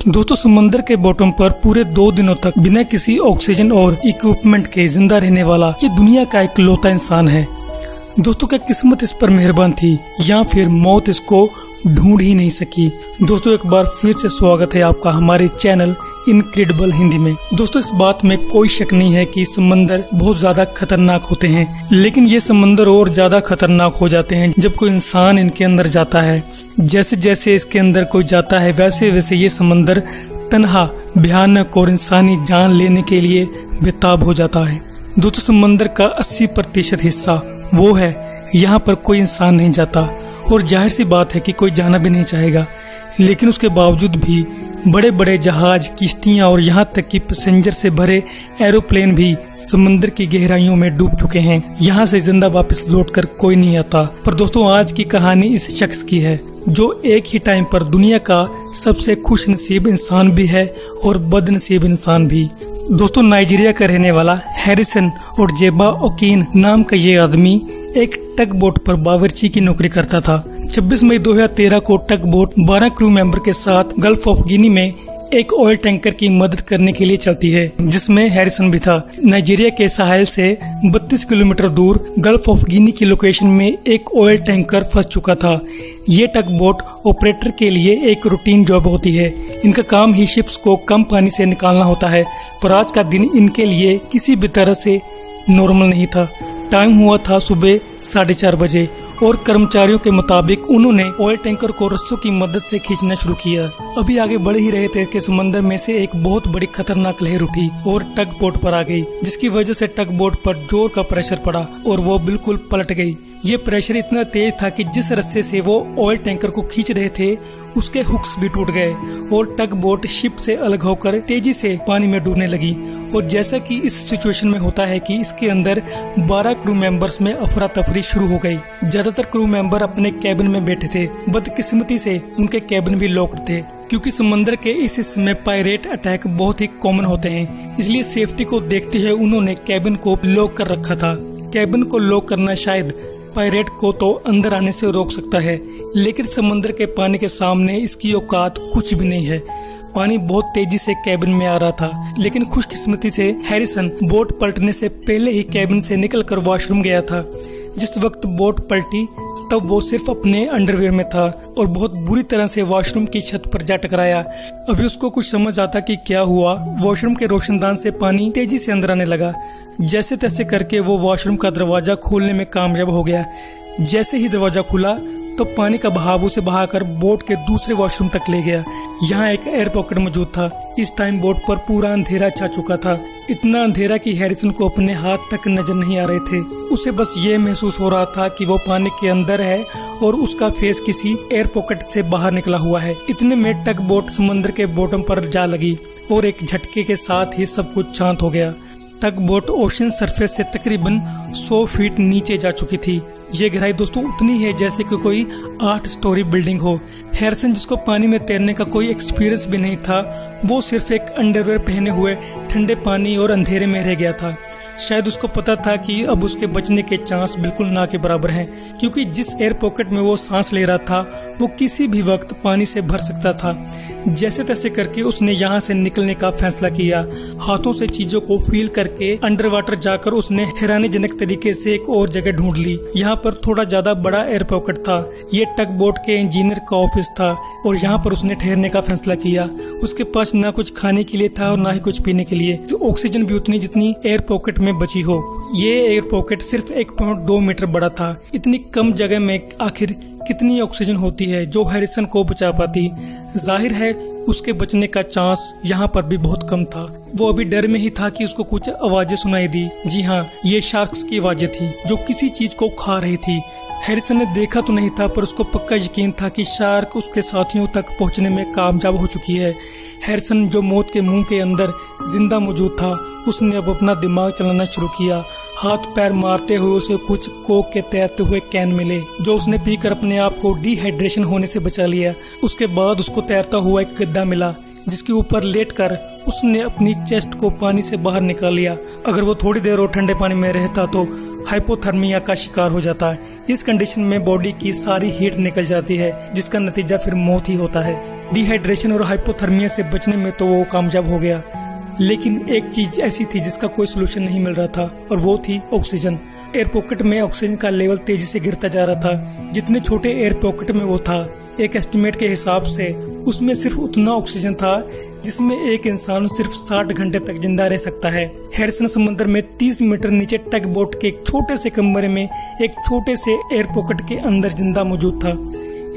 दोस्तों समंदर के बॉटम पर पूरे 2 दिनों तक बिना किसी ऑक्सीजन और इक्विपमेंट के जिंदा रहने वाला ये दुनिया का इकलौता इंसान है। दोस्तों क्या किस्मत इस पर मेहरबान थी या फिर मौत इसको ढूंढ ही नहीं सकी। दोस्तों एक बार फिर से स्वागत है आपका हमारे चैनल इनक्रेडिबल हिंदी में। दोस्तों इस बात में कोई शक नहीं है कि समंदर बहुत ज्यादा खतरनाक होते हैं, लेकिन ये समंदर और ज्यादा खतरनाक हो जाते हैं जब कोई इंसान इनके अंदर जाता है। जैसे जैसे इसके अंदर कोई जाता है वैसे वैसे ये समंदर तन्हा, भयानक और इंसानी जान लेने के लिए बेताब हो जाता है। दोस्तों समंदर का 80% हिस्सा वो है यहाँ पर कोई इंसान नहीं जाता और जाहिर सी बात है कि कोई जाना भी नहीं चाहेगा, लेकिन उसके बावजूद भी बड़े बड़े जहाज, किश्तियां और यहाँ तक कि पैसेंजर से भरे एरोप्लेन भी समंदर की गहराइयों में डूब चुके हैं। यहाँ से जिंदा वापस लौटकर कोई नहीं आता। पर दोस्तों आज की कहानी इस शख्स की है जो एक ही टाइम पर दुनिया का सबसे खुश नसीब इंसान भी है और बदनसीब इंसान भी। दोस्तों नाइजीरिया का रहने वाला हैरिसन और जेबा ओकीन नाम का ये आदमी एक टग बोट पर बावर्ची की नौकरी करता था। 26 मई 2013 को टग बोट 12 क्रू मेंबर के साथ गल्फ ऑफ गिनी में एक ऑयल टैंकर की मदद करने के लिए चलती है, जिसमें हैरिसन भी था। नाइजीरिया के साहिल से 32 किलोमीटर दूर गल्फ ऑफ गिनी की लोकेशन में एक ऑयल टैंकर फंस चुका था। ये टग बोट ऑपरेटर के लिए एक रूटीन जॉब होती है। इनका काम ही शिप्स को कम पानी से निकालना होता है, पर आज का दिन इनके लिए किसी भी तरह से नॉर्मल नहीं था। टाइम हुआ था सुबह 4:30 बजे और कर्मचारियों के मुताबिक उन्होंने ऑयल टैंकर को रस्सों की मदद से खींचना शुरू किया। अभी आगे बढ़ ही रहे थे कि समंदर में से एक बहुत बड़ी खतरनाक लहर उठी और टग बोट पर आ गई, जिसकी वजह से टग बोट पर जोर का प्रेशर पड़ा और वो बिल्कुल पलट गई। ये प्रेशर इतना तेज था कि जिस रस्से से वो ऑयल टैंकर को खींच रहे थे उसके हुक्स भी टूट गए और टग बोट शिप से अलग होकर तेजी से पानी में डूबने लगी। और जैसा कि इस सिचुएशन में होता है कि इसके अंदर 12 क्रू मेंबर्स में अफरा तफरी शुरू हो गई। ज्यादातर क्रू मेंबर अपने कैबिन में बैठे थे। बदकिस्मती से उनके कैबिन भी लॉक्ड थे, क्योंकि समंदर के इस हिस्से में पायरेट अटैक बहुत ही कॉमन होते हैं। इसलिए सेफ्टी को देखते हुए उन्होंने कैबिन को लॉक कर रखा था। कैबिन को लॉक करना शायद पायरेट को तो अंदर आने से रोक सकता है, लेकिन समंदर के पानी के सामने इसकी औकात कुछ भी नहीं है। पानी बहुत तेजी से कैबिन में आ रहा था, लेकिन खुशकिस्मती से हैरिसन बोट पलटने से पहले ही कैबिन से निकलकर वॉशरूम गया था। जिस वक्त बोट पलटी तब वो सिर्फ अपने अंडरवेयर में था और बहुत बुरी तरह से वॉशरूम की छत पर जा टकराया। अभी उसको कुछ समझ आता कि क्या हुआ। वॉशरूम के रोशनदान से पानी तेजी से अंदर आने लगा। जैसे तैसे करके वो वॉशरूम का दरवाजा खोलने में कामयाब हो गया। जैसे ही दरवाजा खुला तो पानी का बहाव उसे बहाकर बोट के दूसरे वॉशरूम तक ले गया। यहाँ एक एयर पॉकेट मौजूद था। इस टाइम बोट पर पूरा अंधेरा छा चुका था, इतना अंधेरा कि हैरिसन को अपने हाथ तक नजर नहीं आ रहे थे। उसे बस ये महसूस हो रहा था कि वो पानी के अंदर है और उसका फेस किसी एयर पॉकेट से बाहर निकला हुआ है। इतने में टग बोट समंदर के बॉटम पर जा लगी और एक झटके के साथ ही सब कुछ शांत हो गया। टग बोट ओशन सरफेस से तकरीबन 100 फीट नीचे जा चुकी थी। ये गहराई दोस्तों उतनी है जैसे कि कोई 8 स्टोरी बिल्डिंग हो। हैरिसन, जिसको पानी में तैरने का कोई एक्सपीरियंस भी नहीं था, वो सिर्फ एक अंडरवेयर पहने हुए ठंडे पानी और अंधेरे में रह गया था। शायद उसको पता था कि अब उसके बचने के चांस बिल्कुल ना के बराबर हैं, क्योंकि जिस एयर पॉकेट में वो सांस ले रहा था वो किसी भी वक्त पानी से भर सकता था। जैसे तैसे करके उसने यहाँ से निकलने का फैसला किया। हाथों से चीजों को फील करके अंडर वाटर जाकर उसने हैरानीजनक तरीके से एक और जगह ढूंढ ली। यहाँ पर थोड़ा ज्यादा बड़ा एयर पॉकेट था। ये टग बोट के इंजीनियर का ऑफिस था और यहाँ पर उसने ठहरने का फैसला किया। उसके पास ना कुछ खाने के लिए था और ना ही कुछ पीने के लिए। तो ऑक्सीजन भी उतनी जितनी एयर पॉकेट में बची हो। ये एयर पॉकेट सिर्फ 1.2 मीटर बड़ा था। इतनी कम जगह में आखिर कितनी ऑक्सीजन होती है जो हैरिसन को बचा पाती। जाहिर है उसके बचने का चांस यहाँ पर भी बहुत कम था। वो अभी डर में ही था कि उसको कुछ आवाजें सुनाई दी। जी हाँ, ये शार्क्स की आवाजें थी जो किसी चीज को खा रही थी। हैरिसन ने देखा तो नहीं था, पर उसको पक्का यकीन था कि शार्क उसके साथियों तक पहुंचने में कामयाब हो चुकी है। हैरिसन, जो मौत के मुंह के अंदर जिंदा मौजूद था, उसने अब अपना दिमाग चलाना शुरू किया। हाथ पैर मारते हुए उसे कुछ कोक के तैरते हुए कैन मिले, जो उसने पीकर अपने आप को डिहाइड्रेशन होने से बचा लिया। उसके बाद उसको तैरता हुआ एक गद्दा मिला, जिसके ऊपर लेटकर उसने अपनी चेस्ट को पानी से बाहर निकाल लिया। अगर वो थोड़ी देर और ठंडे पानी में रहता तो हाइपोथर्मिया का शिकार हो जाता है। इस कंडीशन में बॉडी की सारी हीट निकल जाती है, जिसका नतीजा फिर मौत ही होता है। डिहाइड्रेशन और हाइपोथर्मिया से बचने में तो वो कामयाब हो गया, लेकिन एक चीज ऐसी थी जिसका कोई सोल्यूशन नहीं मिल रहा था, और वो थी ऑक्सीजन। एयर पॉकेट में ऑक्सीजन का लेवल तेजी से गिरता जा रहा था। जितने छोटे एयर पॉकेट में वो था, एक एस्टिमेट के हिसाब से उसमें सिर्फ उतना ऑक्सीजन था जिसमें एक इंसान सिर्फ 60 घंटे तक जिंदा रह सकता है। हैरिसन समुद्र में 30 मीटर नीचे टग बोट के एक छोटे से कमरे में एक छोटे से एयर पॉकेट के अंदर जिंदा मौजूद था।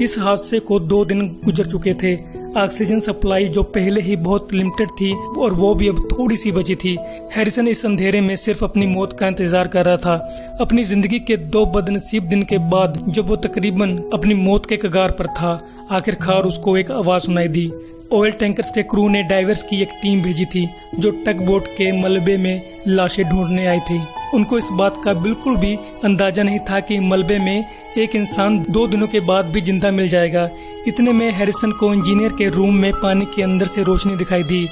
इस हादसे को 2 दिन गुजर चुके थे। ऑक्सीजन सप्लाई जो पहले ही बहुत लिमिटेड थी और वो भी अब थोड़ी सी बची थी। हैरिसन इस अंधेरे में सिर्फ अपनी मौत का इंतजार कर रहा था। अपनी जिंदगी के 2 बदनसीब दिन के बाद जब वो तकरीबन अपनी मौत के कगार पर था, आखिरकार उसको एक आवाज सुनाई दी। ऑयल टैंकर्स के क्रू ने डाइवर्स की एक टीम भेजी थी जो टग बोट के मलबे में लाशें ढूंढने आई थी। उनको इस बात का बिल्कुल भी अंदाजा नहीं था कि मलबे में एक इंसान 2 दिनों के बाद भी जिंदा मिल जाएगा। इतने में हैरिसन को इंजीनियर के रूम में पानी के अंदर से रोशनी दिखाई दी।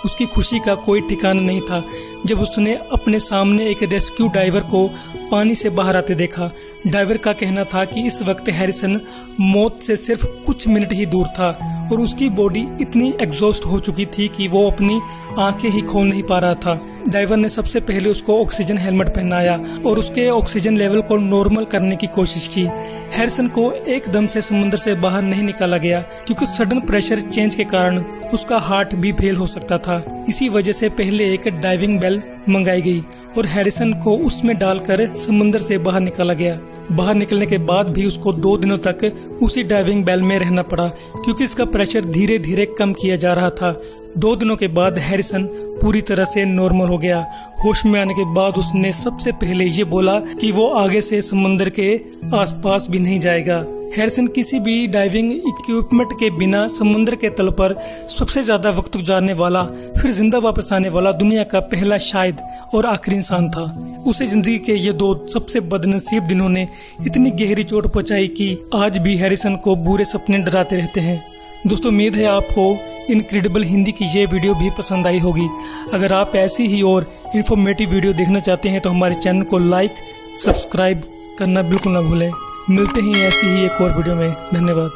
उसकी खुशी का कोई ठिकाना नहीं था जब उसने अपने सामने एक रेस्क्यू डाइवर को पानी से बाहर आते देखा। डाइवर का कहना था कि इस वक्त हैरिसन मौत से सिर्फ कुछ मिनट ही दूर था और उसकी बॉडी इतनी एग्जॉस्ट हो चुकी थी कि वो अपनी आंखें ही खोल नहीं पा रहा था। डाइवर ने सबसे पहले उसको ऑक्सीजन हेलमेट पहनाया और उसके ऑक्सीजन लेवल को नॉर्मल करने की कोशिश की। हैरिसन को एकदम से समुद्र से बाहर नहीं निकाला गया क्योंकि सडन प्रेशर चेंज के कारण उसका हार्ट भी फेल हो सकता था। इसी वजह से पहले एक डाइविंग बेल मंगाई गई और हैरिसन को उसमें डालकर समुद्र से बाहर निकाला गया। बाहर निकलने के बाद भी उसको 2 दिनों तक उसी डाइविंग बेल में रहना पड़ा क्योंकि इसका प्रेशर धीरे धीरे कम किया जा रहा था। 2 दिनों के बाद हैरिसन पूरी तरह से नॉर्मल हो गया। होश में आने के बाद उसने सबसे पहले ये बोला कि वो आगे से समुद्र के आसपास भी नहीं जाएगा। हैरिसन किसी भी डाइविंग इक्विपमेंट के बिना समुद्र के तल पर सबसे ज्यादा वक्त गुजारने वाला, फिर जिंदा वापस आने वाला दुनिया का पहला शायद और आखिरी इंसान था। उसे जिंदगी के ये 2 सबसे बदनसीब दिनों ने इतनी गहरी चोट पहुंचाई कि आज भी हैरिसन को बुरे सपने डराते रहते हैं। दोस्तों, उम्मीद है आपको इनक्रेडिबल हिंदी की ये वीडियो भी पसंद आई होगी। अगर आप ऐसी ही और इन्फॉर्मेटिव वीडियो देखना चाहते हैं तो हमारे चैनल को लाइक, सब्सक्राइब करना बिल्कुल ना भूलें। मिलते हैं ऐसी ही एक और वीडियो में। धन्यवाद।